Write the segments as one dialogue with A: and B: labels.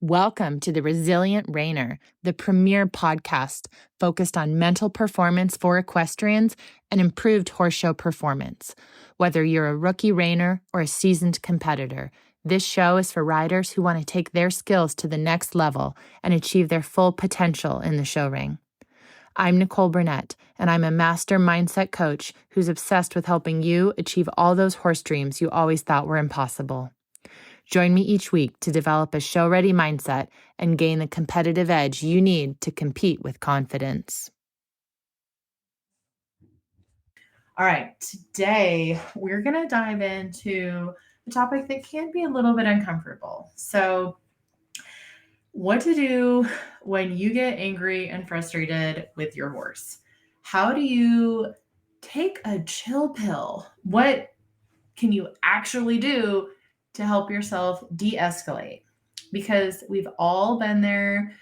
A: Welcome to the Resilient Reiner, the premier podcast focused on mental performance for equestrians and improved horse show performance. Whether you're a rookie reiner or a seasoned competitor, this show is for riders who want to take their skills to the next level and achieve their full potential in the show ring. I'm Nicole Burnett, and I'm a master mindset coach who's obsessed with helping you achieve all those horse dreams you always thought were impossible. Join me each week to develop a show-ready mindset and gain the competitive edge you need to compete with confidence. All right, today we're going to dive into a topic that can be a little bit uncomfortable. So, what to do when you get angry and frustrated with your horse? How do you take a chill pill? What can you actually do to help yourself de-escalate? Because we've all been there.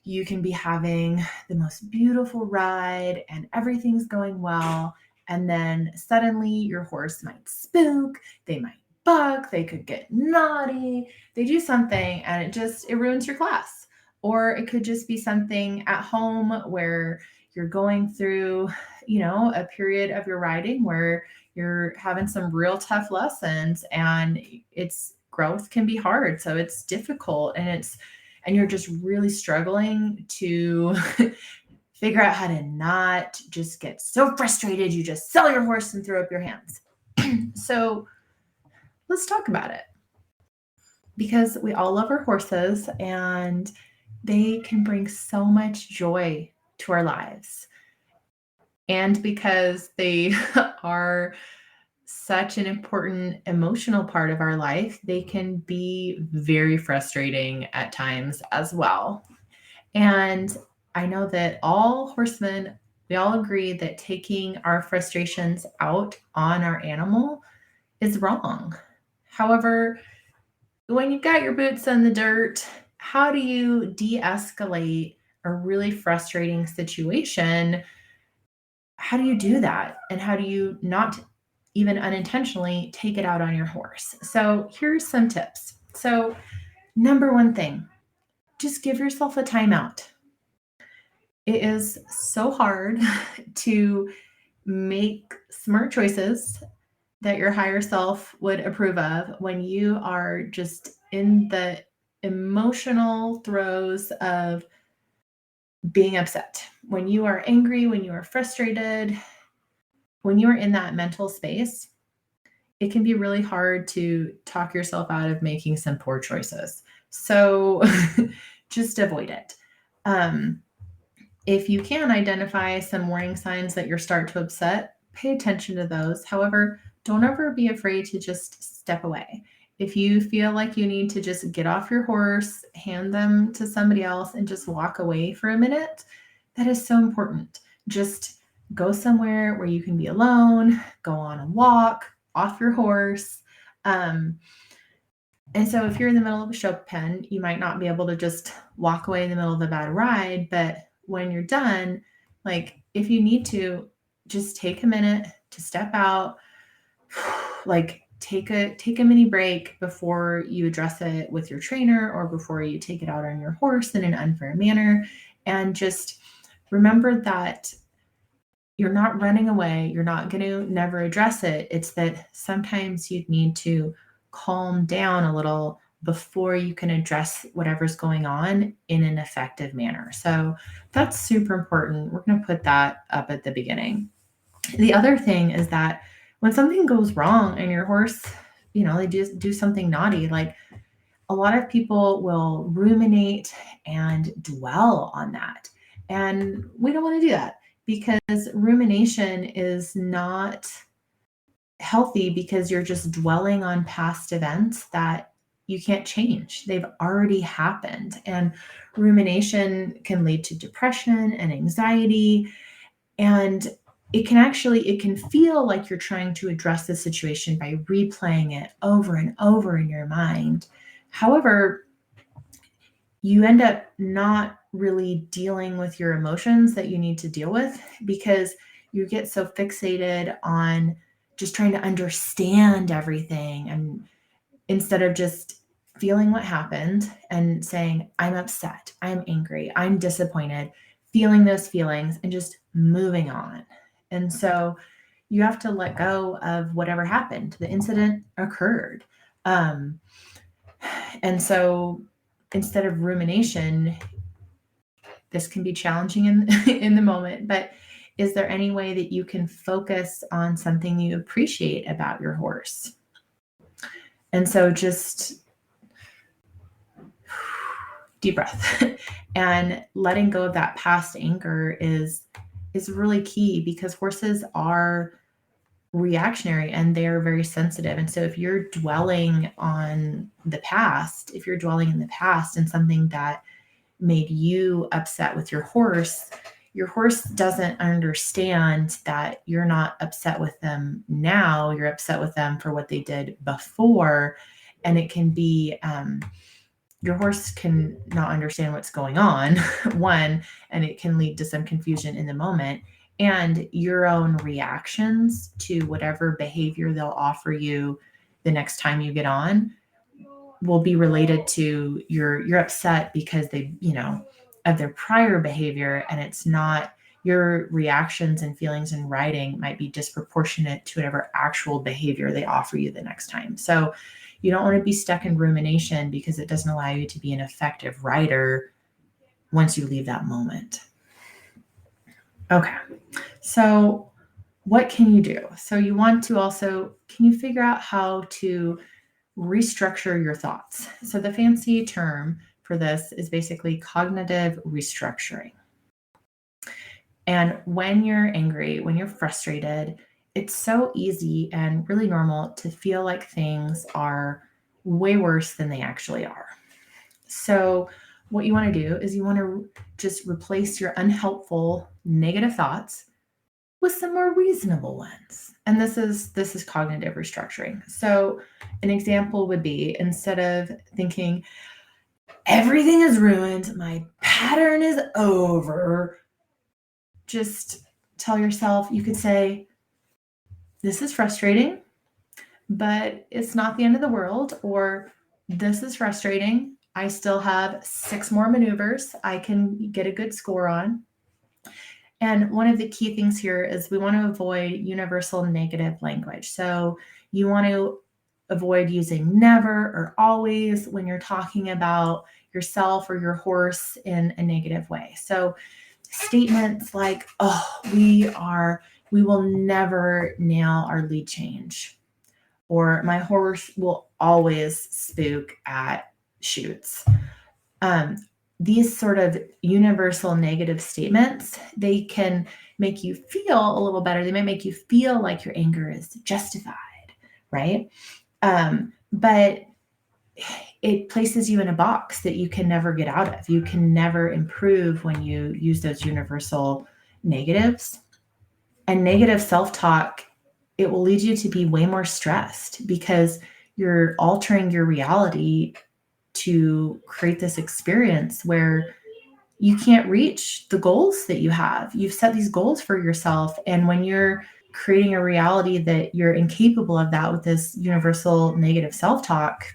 A: You can be having the most beautiful ride and everything's going well. And then suddenly your horse might spook, they might buck, they could get naughty, they do something and it ruins your class. Or it could just be something at home where you're going through, a period of your riding where you're having some real tough lessons and growth can be hard. So it's difficult and you're just really struggling to figure out how to not just get so frustrated you just sell your horse and throw up your hands. So let's talk about it, because we all love our horses and they can bring so much joy to our lives. And because they are such an important emotional part of our life, they can be very frustrating at times as well. And I know that all horsemen, we all agree that taking our frustrations out on our animal is wrong. However, when you've got your boots in the dirt, how do you de-escalate a really frustrating situation? How do you do that? And how do you not even unintentionally take it out on your horse? So here's some tips. So number one thing, just give yourself a timeout. It is so hard to make smart choices that your higher self would approve of when you are just in the emotional throes of being upset. When you are angry, when you are frustrated, when you are in that mental space, it can be really hard to talk yourself out of making some poor choices. So just avoid it. If you can identify some warning signs that you're starting to upset, pay attention to those. However, don't ever be afraid to just step away. If you feel like you need to just get off your horse, hand them to somebody else, and just walk away for a minute, that is so important. Just go somewhere where you can be alone, go on a walk, off your horse. And so if you're in the middle of a show pen, you might not be able to just walk away in the middle of a bad ride, but when you're done, if you need to, just take a minute to step out, take a mini break before you address it with your trainer or before you take it out on your horse in an unfair manner. And just remember that you're not running away. You're not going to never address it. It's that sometimes you need to calm down a little before you can address whatever's going on in an effective manner. So that's super important. We're going to put that up at the beginning. The other thing is that when something goes wrong and your horse, they just do something naughty, a lot of people will ruminate and dwell on that. And we don't want to do that, because rumination is not healthy, because you're just dwelling on past events that you can't change. They've already happened. And rumination can lead to depression and anxiety. And it can feel like you're trying to address the situation by replaying it over and over in your mind. However, you end up not really dealing with your emotions that you need to deal with, because you get so fixated on just trying to understand everything, and instead of just feeling what happened and saying, I'm upset, I'm angry, I'm disappointed, feeling those feelings and just moving on. And so you have to let go of whatever happened. The incident occurred. And so instead of rumination, this can be challenging in the moment, but is there any way that you can focus on something you appreciate about your horse? And so just deep breath and letting go of that past anger is really key, because horses are reactionary and they're very sensitive. And so if you're dwelling on the past, if you're dwelling in the past and something that made you upset with your horse doesn't understand that you're not upset with them now, you're upset with them for what they did before. And it can be, your horse can not understand what's going on, one, and it can lead to some confusion in the moment. And your own reactions to whatever behavior they'll offer you the next time you get on will be related to you're upset because they, of their prior behavior, and it's not your reactions and feelings and riding might be disproportionate to whatever actual behavior they offer you the next time. So you don't want to be stuck in rumination, because it doesn't allow you to be an effective rider once you leave that moment. Okay. So what can you do? So you want to also, can you figure out how to restructure your thoughts? So the fancy term for this is basically cognitive restructuring. And when you're angry, when you're frustrated, it's so easy and really normal to feel like things are way worse than they actually are. So what you want to do is you want to just replace your unhelpful negative thoughts with some more reasonable ones. And this is cognitive restructuring. So an example would be, instead of thinking everything is ruined, my pattern is over, just tell yourself, you could say, this is frustrating, but it's not the end of the world. Or this is frustrating, I still have 6 more maneuvers I can get a good score on. And one of the key things here is we want to avoid universal negative language. So you want to avoid using never or always when you're talking about yourself or your horse in a negative way. So statements like, oh, we will never nail our lead change, or my horse will always spook at shoots. These sort of universal negative statements, they can make you feel a little better. They might make you feel like your anger is justified, right? But it places you in a box that you can never get out of. You can never improve when you use those universal negatives. And negative self-talk, it will lead you to be way more stressed, because you're altering your reality to create this experience where you can't reach the goals that you have. You've set these goals for yourself. And when you're creating a reality that you're incapable of that with this universal negative self-talk,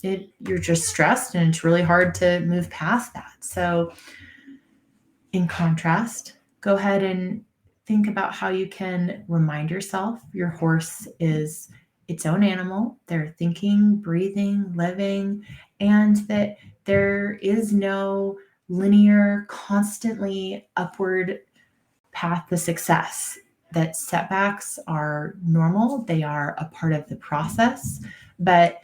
A: you're just stressed, and it's really hard to move past that. So in contrast, go ahead and think about how you can remind yourself your horse is its own animal. They're thinking, breathing, living, and that there is no linear, constantly upward path to success. That setbacks are normal. They are a part of the process, but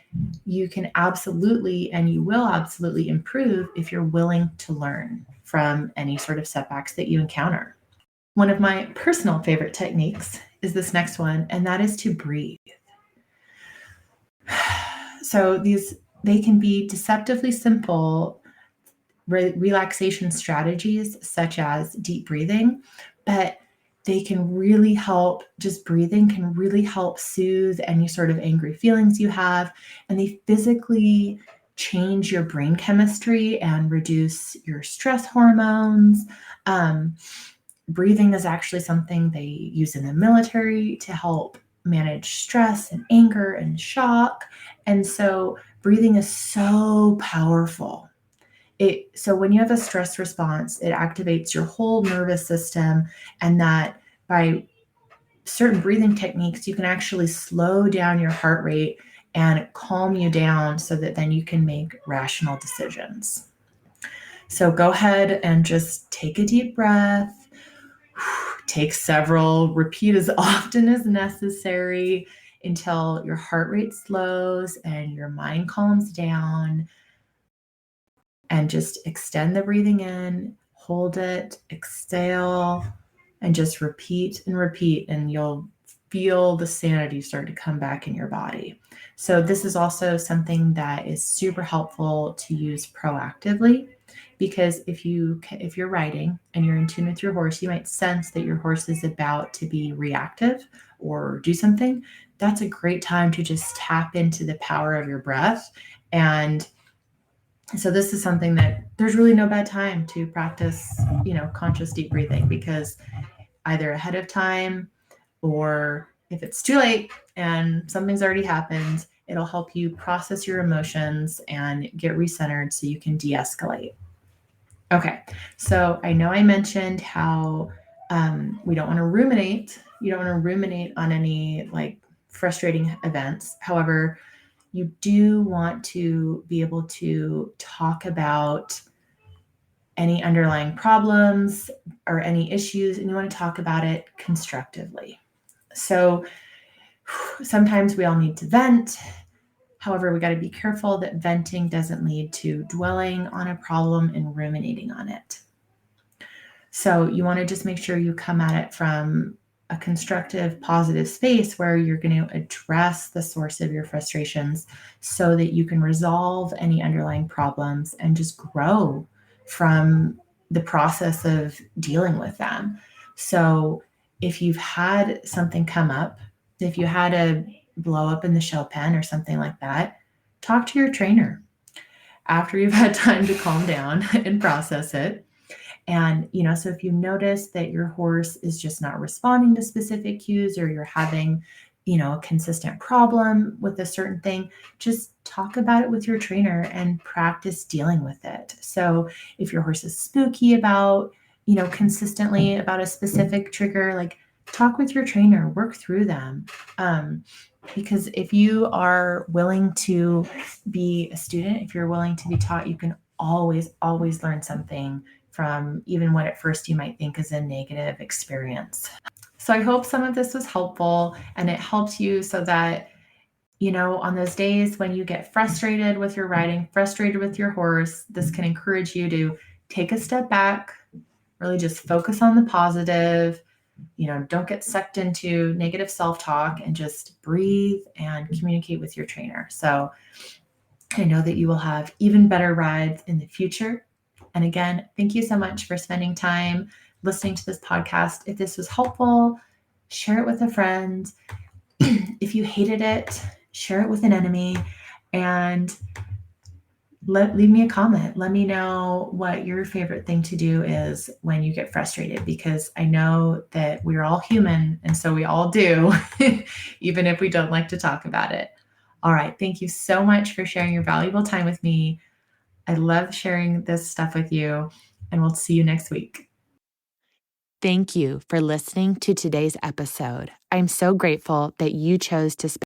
A: you can absolutely, and you will absolutely improve if you're willing to learn from any sort of setbacks that you encounter. One of my personal favorite techniques is this next one, and that is to breathe. So they can be deceptively simple relaxation strategies, such as deep breathing, but they can really help. Just breathing can really help soothe any sort of angry feelings you have, and they physically change your brain chemistry and reduce your stress hormones. Breathing is actually something they use in the military to help manage stress and anger and shock. And so breathing is so powerful. So when you have a stress response, it activates your whole nervous system, and that by certain breathing techniques, you can actually slow down your heart rate and calm you down so that then you can make rational decisions. So go ahead and just take a deep breath, take several, repeat as often as necessary until your heart rate slows and your mind calms down. And just extend the breathing in, hold it, exhale, and just repeat and repeat, and you'll feel the sanity start to come back in your body. So this is also something that is super helpful to use proactively, because if you're riding and you're in tune with your horse, you might sense that your horse is about to be reactive or do something. That's a great time to just tap into the power of your breath. And so this is something that there's really no bad time to practice, conscious deep breathing, because either ahead of time or if it's too late and something's already happened, it'll help you process your emotions and get recentered so you can de-escalate. Okay, so I know I mentioned how we don't want to ruminate. You don't want to ruminate on any frustrating events. However, you do want to be able to talk about any underlying problems or any issues, and you want to talk about it constructively. So sometimes we all need to vent. However, we got to be careful that venting doesn't lead to dwelling on a problem and ruminating on it. So you want to just make sure you come at it from a constructive, positive space where you're going to address the source of your frustrations so that you can resolve any underlying problems and just grow from the process of dealing with them. So if you've had something come up, if you had a blow up in the show pen or something like that, talk to your trainer after you've had time to calm down and process it. And, so if you notice that your horse is just not responding to specific cues, or you're having, a consistent problem with a certain thing, just talk about it with your trainer and practice dealing with it. So if your horse is spooky about, consistently about a specific trigger, talk with your trainer, work through them. Because if you are willing to be a student, if you're willing to be taught, you can always learn something from even what at first you might think is a negative experience. So I hope some of this was helpful and it helps you so that, on those days when you get frustrated with your riding, frustrated with your horse, this can encourage you to take a step back, really just focus on the positive, don't get sucked into negative self-talk, and just breathe and communicate with your trainer. So I know that you will have even better rides in the future. And again, thank you so much for spending time listening to this podcast. If this was helpful, share it with a friend. If you hated it, share it with an enemy, and leave me a comment. Let me know what your favorite thing to do is when you get frustrated, because I know that we're all human, and so we all do, even if we don't like to talk about it. All right. Thank you so much for sharing your valuable time with me. I love sharing this stuff with you, and we'll see you next week.
B: Thank you for listening to today's episode. I'm so grateful that you chose to spend